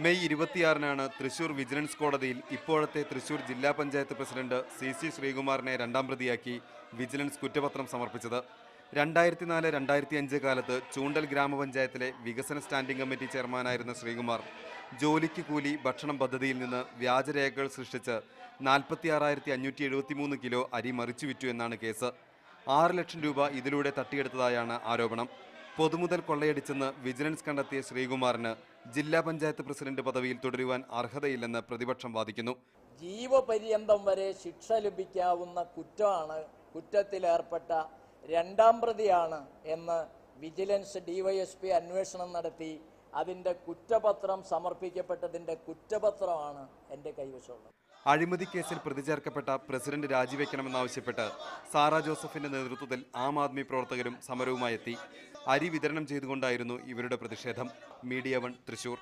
May 26-നാണ് Thrissur vigilance കോടതിയിൽ ഇപ്പോഴത്തെ തൃശൂർ ജില്ലാ പഞ്ചായത്ത് പ്രസിഡന്റ് CC ശ്രീകുമാറിനെ രണ്ടാം പ്രതിയാക്കി വിജിലൻസ് കുറ്റപത്രം സമർപ്പിച്ചത്. 2004-2005 കാലത്ത് ചൂണ്ടൽ ഗ്രാമപഞ്ചായത്തിലെ വികസന സ്റ്റാൻഡിംഗ് കമ്മിറ്റി ചെയർമാനായിരുന്ന ശ്രീകുമാർ ജോലിക്ക് കൂലി ഭക്ഷണം പദ്ധതിയിൽ നിന്ന് വ്യാജരേഖകൾ സൃഷ്ടിച്ച് 46,573 കിലോ അരി മറിച്ചുവിറ്റു എന്നാണ് കേസ്. 6 ലക്ഷം രൂപ ഇതിലൂടെ തട്ടിയെടുത്തതായാണ് ആരോപണം. പൊതുമുതൽ കൊള്ളയടിച്ചെന്ന് വിജിലൻസ് കണ്ടെത്തിയ ശ്രീകുമാറിന് ജില്ലാ പഞ്ചായത്ത് പ്രസിഡന്റ് പദവിയിൽ തുടരുവാൻ അർഹതയില്ലെന്ന് പ്രതിപക്ഷം വാദിക്കുന്നു. ജീവപര്യന്തം വരെ ശിക്ഷ ലഭിക്കാവുന്ന കുറ്റമാണ് കുറ്റത്തിലേർപ്പെട്ട രണ്ടാം പ്രതിയാണ് എന്ന് വിജിലൻസ് DYSP അന്വേഷണം നടത്തി അതിൻ്റെ കുറ്റപത്രം സമർപ്പിക്കപ്പെട്ടതിൻ്റെ കുറ്റപത്രമാണ് എൻ്റെ കൈവശമുള്ളത്. അഴിമതി കേസിൽ പ്രതി ചേർക്കപ്പെട്ട പ്രസിഡന്റ് രാജിവെക്കണമെന്നാവശ്യപ്പെട്ട് സാറ ജോസഫിന്റെ നേതൃത്വത്തിൽ ആം ആദ്മി പ്രവർത്തകരും സമരവുമായി എത്തി. അരി വിതരണം ചെയ്തുകൊണ്ടായിരുന്നു ഇവരുടെ പ്രതിഷേധം. മീഡിയ 1 തൃശൂർ.